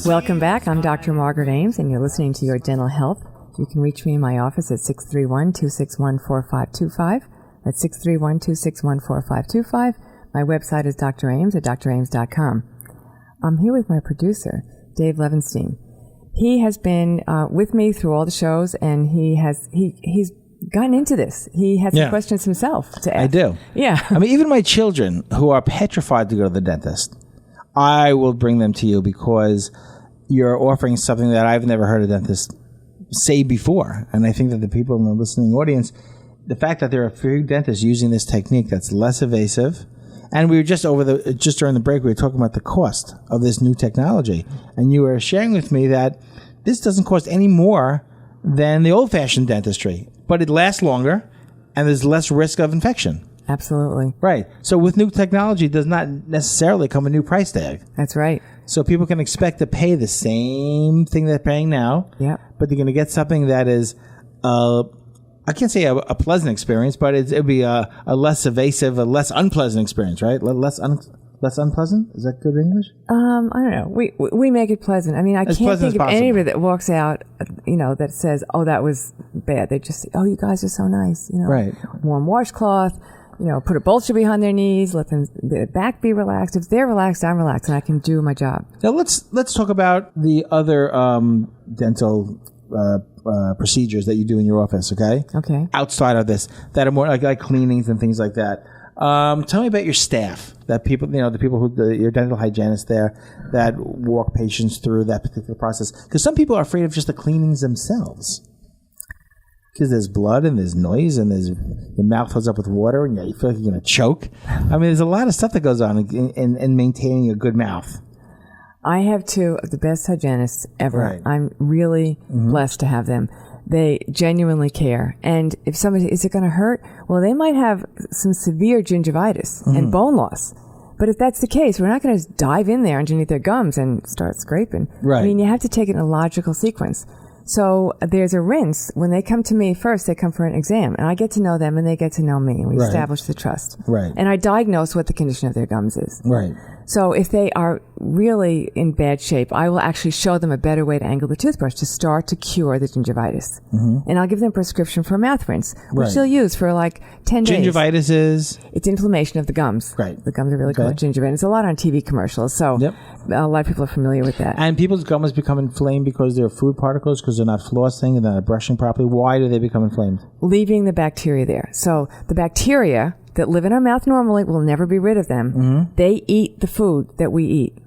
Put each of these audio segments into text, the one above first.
Welcome back. I'm Dr. Margaret Ames, and you're listening to Your Dental Health. You can reach me in my office at 631-261-4525. That's 631-261-4525. My website is Dr. Ames at drames.com. I'm here with my producer, Dave Levenstein. He has been with me through all the shows, and he's gotten into this. He has some questions himself to ask. I do. Yeah. I mean, even my children who are petrified to go to the dentist, I will bring them to you because you're offering something that I've never heard a dentist say before. And I think that the people in the listening audience, the fact that there are a few dentists using this technique that's less invasive, and we were just during the break, we were talking about the cost of this new technology. And you were sharing with me that this doesn't cost any more than the old-fashioned dentistry, but it lasts longer and there's less risk of infection. Absolutely. Right. So with new technology, it does not necessarily come a new price tag. That's right. So people can expect to pay the same thing they're paying now, but they're going to get something that is, I can't say a pleasant experience, but it'll be a less evasive, a less unpleasant experience, right? Less unpleasant? Is that good English? I don't know. We make it pleasant. I mean, I can't think of anybody that walks out, that says, "Oh, that was bad." They just say, "Oh, you guys are so nice." Right. Warm washcloth. Put a bolster behind their knees, let their back be relaxed. If they're relaxed, I'm relaxed, and I can do my job. Now let's talk about the other dental procedures that you do in your office. Okay. Okay. Outside of this, that are more like cleanings and things like that. Tell me about your staff. That people, the people your dental hygienists there that walk patients through that particular process. Because some people are afraid of just the cleanings themselves. Because there's blood and there's noise and your mouth fills up with water and you feel like you're going to choke. I mean, there's a lot of stuff that goes on in maintaining a good mouth. I have two of the best hygienists ever. Right. I'm really blessed to have them. They genuinely care. And if somebody, is it going to hurt? Well, they might have some severe gingivitis and bone loss. But if that's the case, we're not going to dive in there underneath their gums and start scraping. Right. I mean, you have to take it in a logical sequence. So there's a rinse. When they come to me first, they come for an exam, and I get to know them, and they get to know me, and we establish the trust. Right. And I diagnose what the condition of their gums is. Right. So if they are really in bad shape, I will actually show them a better way to angle the toothbrush to start to cure the gingivitis. And I'll give them a prescription for a mouth rinse, which they'll use for like 10 days. Gingivitis is? It's inflammation of the gums. Right. The gums are really called gingivitis. It's a lot on TV commercials, so a lot of people are familiar with that. And people's gums become inflamed because they're food particles, because they're not flossing and they're not brushing properly. Why do they become inflamed? Leaving the bacteria there. So the bacteria that live in our mouth normally, will never be rid of them. They eat the food that we eat.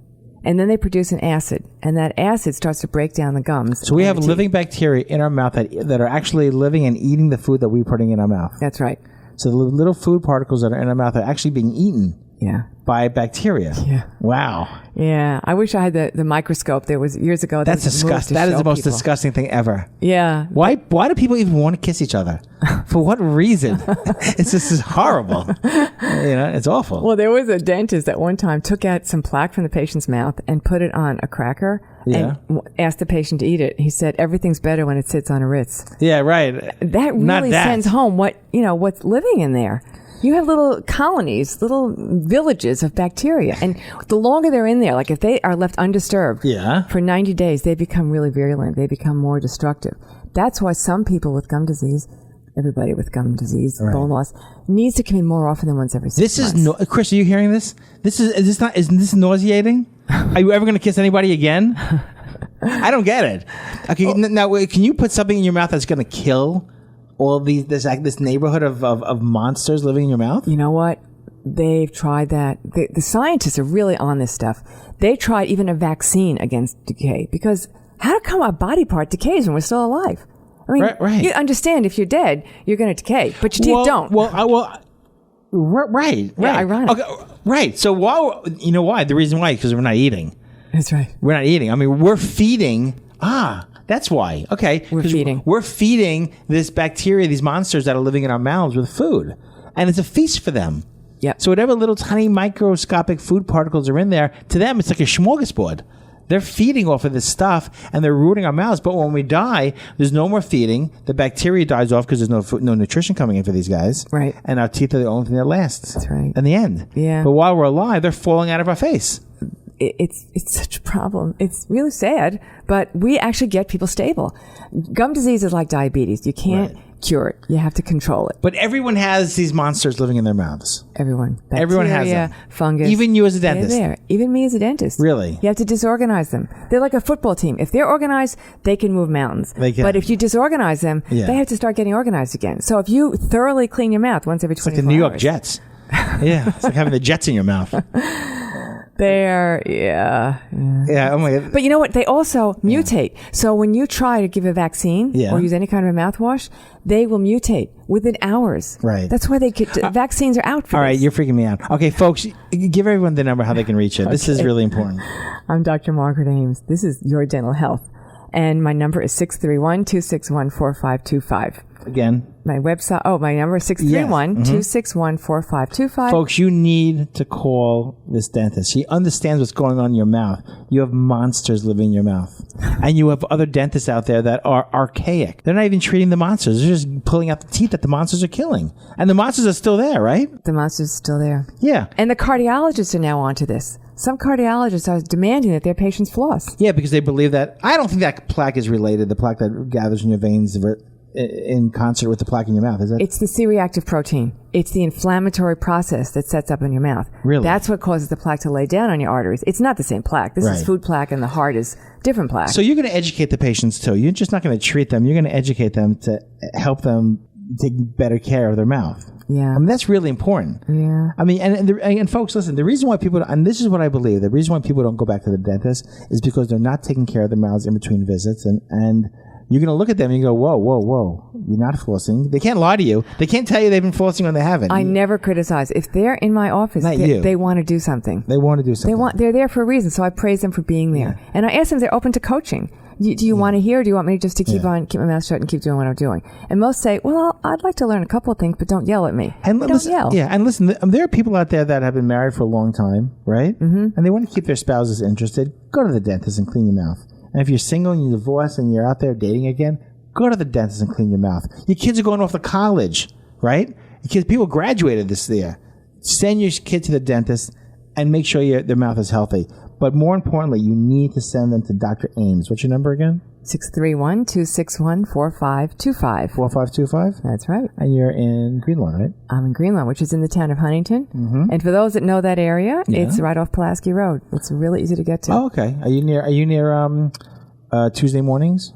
And then they produce an acid. And that acid starts to break down the gums. So we have living bacteria in our mouth that are actually living and eating the food that we're putting in our mouth. That's right. So the little food particles that are in our mouth are actually being eaten by bacteria. Yeah. Wow. Yeah. I wish I had the microscope. There was years ago. That's disgusting. That is the most disgusting thing ever. Yeah. Why do people even want to kiss each other? For what reason? It's just horrible. It's awful. Well, there was a dentist that one time took out some plaque from the patient's mouth and put it on a cracker and asked the patient to eat it. He said, everything's better when it sits on a Ritz. Yeah, right. That really sends home what's living in there. You have little colonies, little villages of bacteria. And the longer they're in there, like if they are left undisturbed for 90 days, they become really virulent. They become more destructive. That's why some people with gum disease, everybody with gum disease, bone loss, needs to come in more often than once every 6 months. Chris, are you hearing this? Isn't this nauseating? Are you ever going to kiss anybody again? I don't get it. Okay, now can you put something in your mouth that's going to kill all of this neighborhood of monsters living in your mouth? You know what? They've tried that. The scientists are really on this stuff. They tried even a vaccine against decay, because how come a body part decays when we're still alive? I mean, you understand if you're dead, you're going to decay, but your teeth don't. Right. Yeah, ironic. Okay, right. So why? The reason why, because we're not eating. That's right. We're not eating. I mean, we're feeding. That's why. Okay. We're feeding this bacteria, these monsters that are living in our mouths with food. And it's a feast for them. Yep. So whatever little tiny microscopic food particles are in there, to them, it's like a smorgasbord. They're feeding off of this stuff, and they're ruining our mouths. But when we die, there's no more feeding. The bacteria dies off because there's no nutrition coming in for these guys. Right. And our teeth are the only thing that lasts. That's right. In the end. Yeah. But while we're alive, they're falling out of our face. it's such a problem. It's really sad, but we actually get people stable. Gum disease is like diabetes. You can't cure it. You have to control it. But everyone has these monsters living in their mouths. Everyone. Bacteria, everyone has them. Fungus. Even you as a dentist. They're there. Even me as a dentist. Really? You have to disorganize them. They're like a football team. If they're organized, they can move mountains. They can. But if you disorganize them, they have to start getting organized again. So if you thoroughly clean your mouth once every 24 hours. It's like the New York Jets. Yeah. It's like having the Jets in your mouth. Yeah. Oh my God. But you know what? They also mutate. So when you try to give a vaccine or use any kind of a mouthwash, they will mutate within hours. Right. That's why vaccines are out for all right, this. you're freaking me out. Okay, folks, give everyone the number how they can reach you. This is really important. I'm Dr. Margaret Ames. This is Your Dental Health. And my number is 631-261-4525. Again. My website, my number is 631-261-4525. Folks, you need to call this dentist. She understands what's going on in your mouth. You have monsters living in your mouth. And you have other dentists out there that are archaic. They're not even treating the monsters. They're just pulling out the teeth that the monsters are killing. And the monsters are still there, right? The monsters are still there. Yeah. And the cardiologists are now onto this. Some cardiologists are demanding that their patients floss. Yeah, because they believe that. I don't think that plaque is related, the plaque that gathers in your veins in concert with the plaque in your mouth, is it? It's the C-reactive protein. It's the inflammatory process that sets up in your mouth. Really? That's what causes the plaque to lay down on your arteries. It's not the same plaque. This is food plaque, and the heart is different plaque. So you're going to educate the patients too. You're just not going to treat them. You're going to educate them to help them take better care of their mouth. Yeah. I mean, that's really important. Yeah. I mean, and folks, listen, the reason why people, and this is what I believe, the reason why people don't go back to the dentist is because they're not taking care of their mouths in between visits. And you're going to look at them and you go, whoa, you're not flossing. They can't lie to you. They can't tell you they've been flossing when they haven't. I never criticize. If they're in my office, they want to do something. They want to do something. They're there for a reason, so I praise them for being there. Yeah. And I ask them if they're open to coaching. Do you want to hear, or do you want me just to keep my mouth shut and keep doing what I'm doing? And most say, well, I'd like to learn a couple of things, but don't yell at me. And don't yell. Yeah, and listen, there are people out there that have been married for a long time, right? Mm-hmm. And they want to keep their spouses interested. Go to the dentist and clean your mouth. And if you're single and you're divorced and you're out there dating again, go to the dentist and clean your mouth. Your kids are going off to college, right? People graduated this year. Send your kid to the dentist and make sure their mouth is healthy. But more importantly, you need to send them to Dr. Ames. What's your number again? 631-261-4525. 4525? That's right. And you're in Greenlawn, right? I'm in Greenlawn, which is in the town of Huntington. Mm-hmm. And for those that know that area, it's right off Pulaski Road. It's really easy to get to. Oh, okay. Are you near Tuesday mornings?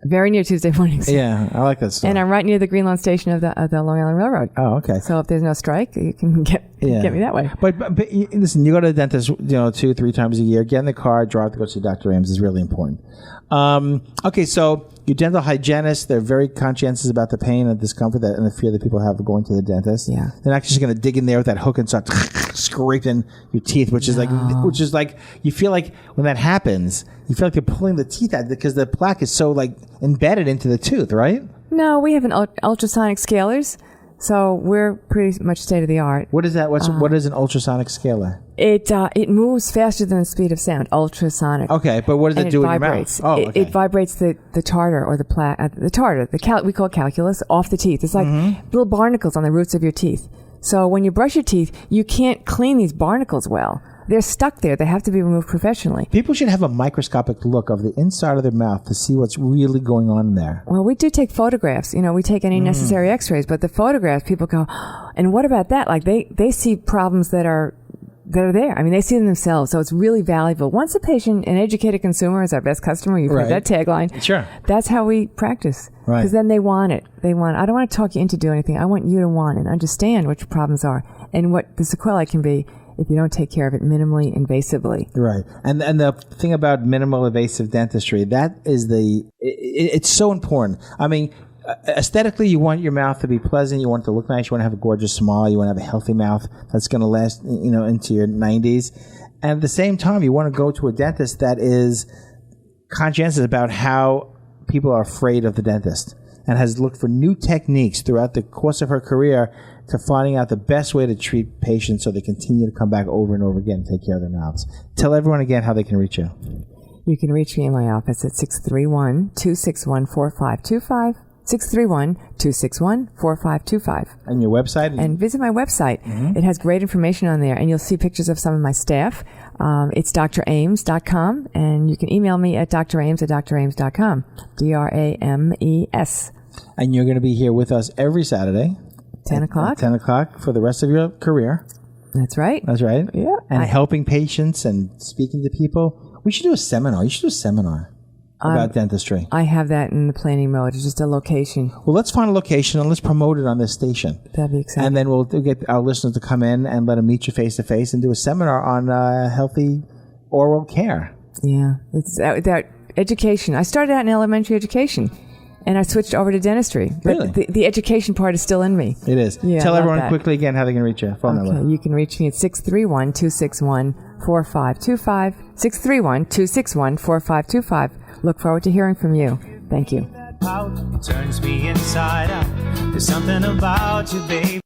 Very near Tuesday mornings. Yeah, I like that stuff. And I'm right near the Greenlawn station of the Long Island Railroad. Oh, okay. So if there's no strike, you can get me that way. But listen, you go to the dentist, 2-3 times a year. Get in the car, drive to go see Dr. Ames is really important. Okay, so your dental hygienists, they're very conscientious about the pain and discomfort and the fear that people have of going to the dentist. Yeah. They're not just going to dig in there with that hook and start scraping your teeth, which is like you feel like when that happens, you feel like you're pulling the teeth out because the plaque is so like embedded into the tooth, right? No, we have ultrasonic scalers. So we're pretty much state of the art. What is that? What is an ultrasonic scaler? It moves faster than the speed of sound. Ultrasonic. Okay, but what does it do in your mouth? Oh, okay. It vibrates the tartar or the plaque, the tartar, we call calculus, off the teeth. It's like little barnacles on the roots of your teeth. So when you brush your teeth, you can't clean these barnacles well. They're stuck there. They have to be removed professionally. People should have a microscopic look of the inside of their mouth to see what's really going on there. Well, we do take photographs. We take any necessary x-rays, but the photographs, people go, and what about that? Like they see problems that are there. I mean, they see them themselves. So it's really valuable. Once a patient, an educated consumer is our best customer. You've heard that tagline. Sure. That's how we practice. Right. Because then they want it. I don't want to talk you into doing anything. I want you to want and understand what your problems are and what the sequelae can be if you don't take care of it minimally invasively. Right. And the thing about minimal invasive dentistry, that is it's so important. I mean, aesthetically, you want your mouth to be pleasant. You want it to look nice. You want to have a gorgeous smile. You want to have a healthy mouth that's going to last, into your 90s. And at the same time, you want to go to a dentist that is conscientious about how people are afraid of the dentist and has looked for new techniques throughout the course of her career to finding out the best way to treat patients so they continue to come back over and over again and take care of their mouths. Tell everyone again how they can reach you. You can reach me in my office at 631-261-4525. 631-261-4525. And your website? And visit my website. Mm-hmm. It has great information on there, and you'll see pictures of some of my staff. It's drames.com, and you can email me at drames@drames.com. DRAMES. And you're going to be here with us every Saturday. 10 o'clock. 10 o'clock for the rest of your career. That's right. That's right. Yeah. And helping patients and speaking to people. We should do a seminar. You should do a seminar about dentistry. I have that in the planning mode. It's just a location. Well, let's find a location and let's promote it on this station. That'd be exciting. And then we'll get our listeners to come in and let them meet you face to face and do a seminar on healthy oral care. Yeah. It's that education. I started out in elementary education. And I switched over to dentistry. But really? the education part is still in me. It is. Yeah, tell everyone quickly again how they can reach you. Phone number. You can reach me at 631-261-4525. 631-261-4525. Look forward to hearing from you. Thank you. Turns me inside out. There's something about you, babe.